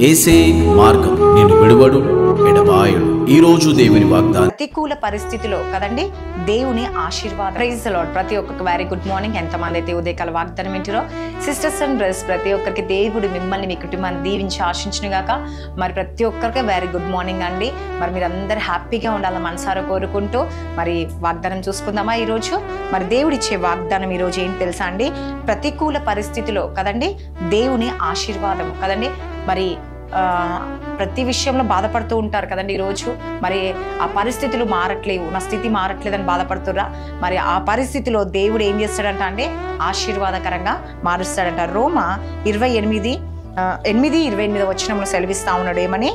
ఏసే మార్గం నేను విడువడు ఎడబాయడు. ఈ రోజు దేవుని వాగ్దానం. ప్రతికూల పరిస్థితిలో కదండి దేవుని ఆశీర్వాదం. Praise the lord. ప్రతి ఒక్కరికి వెరీ గుడ్ మార్నింగ్. ఎంతమంది అయితే ఉదయకాల వాగ్దానం వింటారో సిస్టర్స్ అండ్ బ్రదర్స్, ప్రతి ఒక్కరికి దేవుడు మిమ్మల్ని మీ కుటుంబాన్ని దీవించి ఆశించును గాక. మరి ప్రతి ఒక్కరికి వెరీ గుడ్ మార్నింగ్ అండి. మరి మీరు అందరు హ్యాపీగా ఉండాలని మనసారా కోరుకుంటూ మరి వాగ్దానం చూసుకుందామా ఈరోజు. మరి దేవుడిచ్చే వాగ్దానం ఈరోజు ఏంటి తెలుసా అండి? ప్రతికూల పరిస్థితిలో కదండి దేవుని ఆశీర్వాదం కదండి. మరి ప్రతి విషయంలో బాధపడుతూ ఉంటారు కదండి ఈరోజు. మరి ఆ పరిస్థితులు మారట్లేవు, నా స్థితి మారట్లేదని బాధపడుతుర్రా? మరి ఆ పరిస్థితిలో దేవుడు ఏం చేస్తాడంట అంటే ఆశీర్వాదకరంగా మారుస్తాడంట. రోమా 8:28 వచనంలో సెలవిస్తా ఉన్నాడు ఏమని?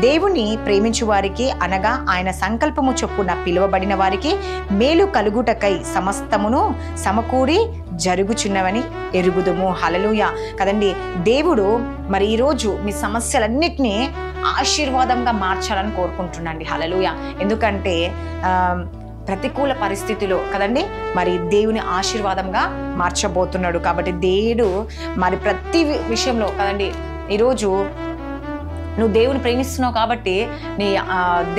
దేవుని ప్రేమించు వారికి అనగా ఆయన సంకల్పము చొప్పున పిలువబడిన వారికి మేలు కలుగుటకై సమస్తమును సమకూడి జరుగుచున్నవని ఎరుగుదుము. హల్లెలూయా కదండి. దేవుడు మరి ఈరోజు మీ సమస్యలన్నిటినీ ఆశీర్వాదంగా మార్చాలని కోరుకుంటున్నాండి. హల్లెలూయా. ఎందుకంటే ప్రతికూల పరిస్థితిలో కదండి మరి దేవుని ఆశీర్వాదంగా మార్చబోతున్నాడు. కాబట్టి దేవుడు మరి ప్రతి విషయంలో కదండి ఈరోజు నువ్వు దేవుని ప్రేమిస్తున్నావు కాబట్టి నీ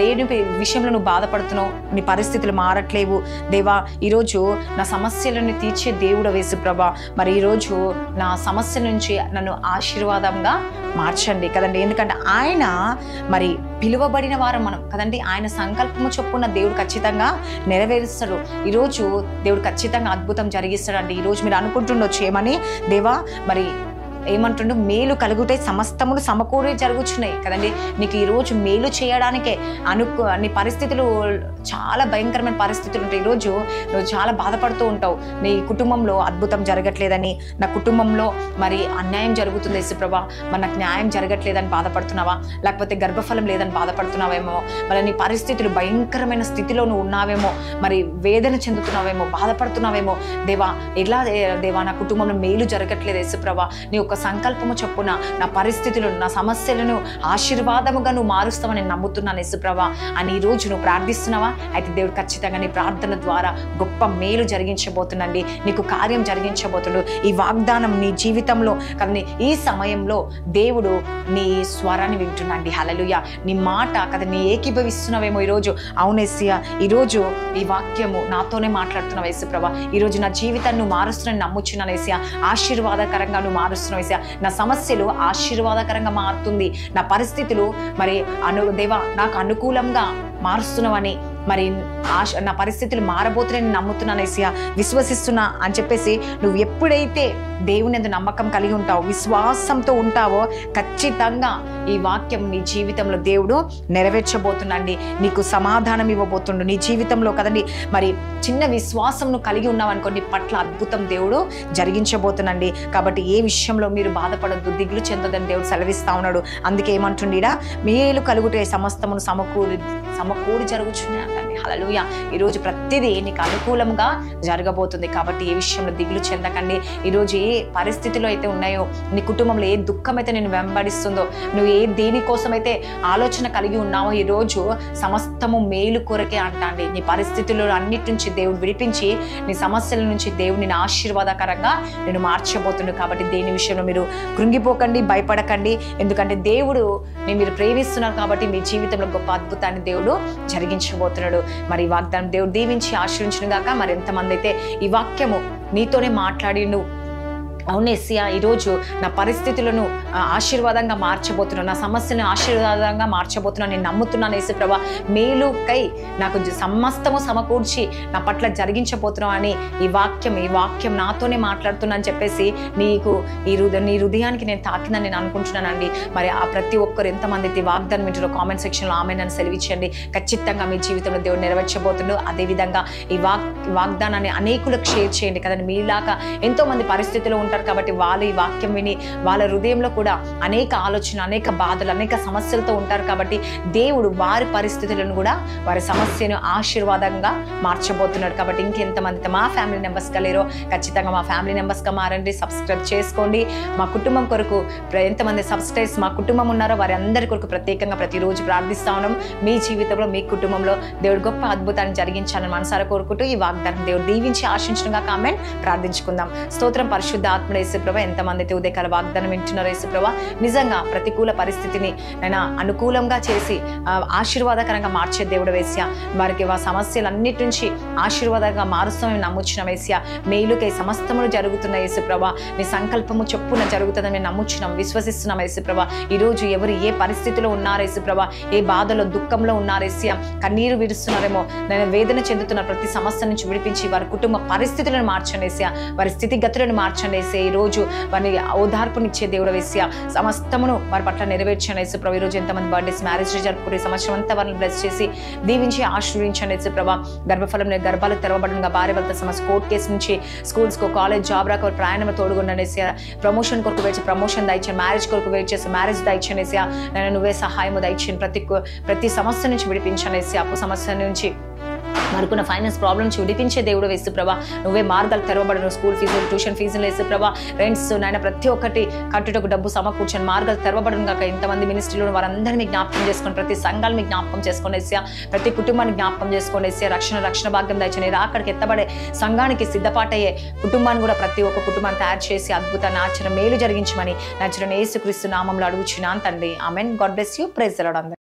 దేవుని విషయంలో నువ్వు బాధపడుతున్నావు, నీ పరిస్థితులు మారట్లేవు. దేవా ఈరోజు నా సమస్యలను తీర్చే దేవుడు యేసుప్రభా, మరి ఈరోజు నా సమస్య నుంచి నన్ను ఆశీర్వాదంగా మార్చండి కదండి. ఎందుకంటే ఆయన మరి పిలువబడిన వారు మనం కదండి. ఆయన సంకల్పము చొప్పున దేవుడు ఖచ్చితంగా నెరవేరుస్తాడు. ఈరోజు దేవుడు ఖచ్చితంగా అద్భుతం జరిగిస్తాడండి. ఈరోజు మీరు అనుకుంటుండొచ్చు ఏమని? దేవా మరి ఏమంటుండో మేలు కలుగుతాయి సమస్తములు సమకూడి జరుగుచున్నాయి కదండి. నీకు ఈరోజు మేలు చేయడానికే నీ పరిస్థితులు చాలా భయంకరమైన పరిస్థితులు ఉంటాయి. ఈరోజు నువ్వు చాలా బాధపడుతూ ఉంటావు, నీ కుటుంబంలో అద్భుతం జరగట్లేదని, నా కుటుంబంలో మరి అన్యాయం జరుగుతుంది యేసుప్రభా, మరి నాకు న్యాయం జరగట్లేదని బాధపడుతున్నావా? లేకపోతే గర్భఫలం లేదని బాధపడుతున్నావేమో, మరి నీ పరిస్థితులు భయంకరమైన స్థితిలో నువ్వు ఉన్నావేమో, మరి వేదన చెందుతున్నావేమో, బాధపడుతున్నావేమో. దేవా ఎలా దేవా నా కుటుంబంలో మేలు జరగట్లేదు యేసుప్రభా, నీ ఒక సంకల్పము చొప్పున నా పరిస్థితులను నా సమస్యలను ఆశీర్వాదముగా నువ్వు మారుస్తావని నేను నమ్ముతున్నాను యేసుప్రభా అని ఈరోజు నువ్వు ప్రార్థిస్తున్నావా? అయితే దేవుడు ఖచ్చితంగా నీ ప్రార్థన ద్వారా గొప్ప మేలు జరిగించబోతుందండి, నీకు కార్యం జరిగించబోతున్నాడు. ఈ వాగ్దానం నీ జీవితంలో కానీ ఈ సమయంలో దేవుడు నీ స్వరాన్ని వింటున్నాండి. హల్లెలూయా. నీ మాట కదా నీ ఏకీభవిస్తున్నావేమో ఈరోజు. అవునేసియా ఈరోజు ఈ వాక్యము నాతోనే మాట్లాడుతున్నావు యేసుప్రభా. ఈరోజు నా జీవితాన్ని నువ్వు మారుస్తున్నాను నమ్ముచున్నాను యేసయ్యా. ఆశీర్వాదకరంగా నువ్వు మారుస్తున్నావు యేసయ్యా. నా సమస్యలు ఆశీర్వాదకరంగా మారుతుంది, నా పరిస్థితులు మరి దేవా నాకు అనుకూలంగా మారుస్తున్నావని, మరి నా పరిస్థితులు మారబోతున్నాయని నమ్ముతున్నాను యేసయ్యా, విశ్వసిస్తున్నా అని చెప్పేసి నువ్వు ఎప్పుడైతే దేవుని యందు నమ్మకం కలిగి ఉంటావో, విశ్వాసంతో ఉంటావో, ఖచ్చితంగా ఈ వాక్యం నీ జీవితంలో దేవుడు నెరవేర్చబోతుండండి. నీకు సమాధానం ఇవ్వబోతుండు నీ జీవితంలో కదండి. మరి చిన్న విశ్వాసం నువ్వు కలిగి ఉన్నావనుకో, నీ పట్ల అద్భుతం దేవుడు జరిగించబోతుండండి. కాబట్టి ఏ విషయంలో మీరు బాధపడద్దు, దిగులు చెందదని దేవుడు సెలవిస్తా ఉన్నాడు. అందుకే ఏమంటుండీడా? మేలు కలుగుటే సమస్తమును సమకూడి జరుగుచున్నాయి అండి. హల్లెలూయా. ఈరోజు ప్రతిదీ నీకు అనుకూలంగా జరగబోతుంది. కాబట్టి ఏ విషయంలో దిగులు చెందకండి. ఈరోజు ఏ పరిస్థితిలో అయితే ఉన్నాయో, నీ కుటుంబంలో ఏ దుఃఖం అయితే నేను వెంబడిస్తుందో, నువ్వు దేనికోసమైతే ఆలోచన కలిగి ఉన్నావో, ఈరోజు సమస్తము మేలు కొరకే అంటాండి. నీ పరిస్థితుల్లో అన్నిటి నుంచి దేవుడు విడిపించి నీ సమస్యల నుంచి దేవుడు నేను ఆశీర్వాదకరంగా నేను మార్చబోతున్నాడు. కాబట్టి దేని విషయంలో మీరు కృంగిపోకండి, భయపడకండి. ఎందుకంటే దేవుడు మీరు ప్రేమిస్తున్నారు కాబట్టి మీ జీవితంలో గొప్ప అద్భుతాన్ని దేవుడు జరిగించబోతున్నాడు. మరి ఈ వాగ్దానం దేవుడు దీవించి ఆశీర్వించును గాక. మరి ఎంతమంది అయితే ఈ వాక్యము నీతోనే మాట్లాడిండు, అవును యేసయ్యా ఈరోజు నా పరిస్థితులను ఆశీర్వాదంగా మార్చబోతున్నాను, నా సమస్యలను ఆశీర్వాదంగా మార్చబోతున్నాను, నేను నమ్ముతున్నాను యేసుప్రభా, మేలుకై నాకు సమస్తము సమకూర్చి నా పట్ల జరిగించబోతున్నావు అని ఈ వాక్యం నాతోనే మాట్లాడుతున్నా అని చెప్పేసి నీకు నీ హృదయానికి నేను తాకిందని నేను అనుకుంటున్నానండి. మరి ఆ ప్రతి ఒక్కరు ఎంతమంది అయితే వాగ్దానం వింటారో కామెంట్ సెక్షన్లో ఆమె నన్ను సెలవిచ్చండి. ఖచ్చితంగా మీ జీవితంలో దేవుడు నెరవేర్చబోతుండు. అదేవిధంగా ఈ వాగ్దానాన్ని అనేకులకు షేర్ చేయండి కదండి. మీలాగా ఎంతోమంది పరిస్థితుల్లో ఉంటారు కాబట్టి వాళ్ళు ఈ వాక్యం విని వాళ్ళ హృదయంలో కూడా అనేక ఆలోచన, అనేక బాధలు, అనేక సమస్యలతో ఉంటారు. కాబట్టి దేవుడు వారి పరిస్థితులను కూడా వారి సమస్యను ఆశీర్వాదంగా మార్చబోతున్నాడు. కాబట్టి ఇంకెంతమంది మా ఫ్యామిలీ మెంబర్స్గా లేరో ఖచ్చితంగా మా ఫ్యామిలీ మెంబర్స్గా మారండి, సబ్స్క్రైబ్ చేసుకోండి. మా కుటుంబం కొరకు ఎంతమంది సబ్స్క్రైబ్స్ మా కుటుంబం ఉన్నారో వారి అందరి కొరకు ప్రత్యేకంగా ప్రతిరోజు ప్రార్థిస్తా ఉన్నాం. మీ జీవితంలో మీ కుటుంబంలో దేవుడు గొప్ప అద్భుతాన్ని జరిగించాలని మనసారా కోరుకుంటూ ఈ వాగ్దానం దేవుడు దీవించి ఆశించడంగా కామెంట్ ప్రార్థించుకుందాం. స్తోత్రం పరిశుద్ధ పరిశుద్ధాత్మ యేసుప్రభ ఎంతమంది అయితే ఉదయకాల వాగ్దానం వింటున్నారు యేసుప్రభ, నిజంగా ప్రతికూల పరిస్థితిని నేను అనుకూలంగా చేసి ఆశీర్వాదకరంగా మార్చే దేవుడు వేస్యా. వారికి సమస్యలన్నిటి నుంచి ఆశీర్వాదంగా మారుస్తామని నమ్ముచున్నాం వేస్యా. మేలుకై సమస్తములు జరుగుతున్న యేసుప్రభ, నీ సంకల్పము చొప్పున జరుగుతుందని మేము నమ్ముచున్నాం, విశ్వసిస్తున్నాం యేసుప్రభ. ఈరోజు ఎవరు ఏ పరిస్థితిలో ఉన్నారు యేసుప్రభ, ఏ బాధలో దుఃఖంలో ఉన్నారు యేసయ్యా, కన్నీరు విడుస్తున్నారేమో, నేను వేదన చెందుతున్న ప్రతి సమస్య నుంచి విడిపించి వారి కుటుంబ పరిస్థితులను మార్చండి యేసయ్యా, వారి స్థితిగతులను మార్చండి యేసయ్యా. ఈ రోజు వారిని ఓదార్పునిచ్చే దేవుడు యేసయ్యా, సమస్తమును వారి పట్ల నెరవేర్చండి యేసుప్రభ. ఈ రోజు ఎంతమంది బర్త్డేస్, మ్యారేజ్ జరుపుకునే సంవత్సరం అంతా వారిని బ్లెస్ చేసి దీవించి ఆశీర్వదించండి యేసుప్రభ. గర్భఫలం గర్భాలు తెరవబడిన భార్య భర్త సమస్య, కోర్టు కేసు నుంచి స్కూల్స్కో, కాలేజ్, జాబ్ రాక ప్రయాణంలో తోడుగుండండి యేసయ్యా. ప్రమోషన్ కొరకు వేచి ప్రమోషన్ దయచేయండి, మ్యారేజ్ కొరకు వెయిట్ చేసి మ్యారేజ్ దయచేయండి యేసయ్యా. నేను నువ్వే సహాయము దయచేయండి, ప్రతి సమస్య నుంచి విడిపించండి యేసయ్యా. అప్పు సమస్య నుంచి, మరుకున్న ఫైనాన్స్ ప్రాబ్లమ్ నుంచి విడిపించే దేవుడు యేసుప్రభ. నువ్వే మార్గాలు తెరవబడను, స్కూల్ ఫీజులు, ట్యూషన్ ఫీజులు యేసుప్రభ, రెంట్స్ నాయన ప్రతి ఒక్కటి కట్టుటకు డబ్బు సమకూర్చొని మార్గాలు తెరవబడను కాక. ఇంతమంది మినిస్ట్రీలో వారందరినీ జ్ఞాపకం చేసుకోండి, ప్రతి సంఘాలు మీకు జ్ఞాపకం చేసుకోండి యేసయ్యా, ప్రతి కుటుంబాన్ని జ్ఞాపకం చేసుకోండి యేసయ్యా. రక్షణ భాగ్యం దయచేయండి, అక్కడికి ఎత్తబడే సంఘానికి సిద్ధపాటయ్యే కుటుంబాన్ని కూడా ప్రతి ఒక్క కుటుంబాన్ని తయారు చేసి అద్భుతాన్ని ఆచరణ మేలు జరిగించమని నచ్చరని యేసుక్రీస్తు నామంలో అడుగుచున్నాను తండ్రి, amen. God bless you. Praise the lord.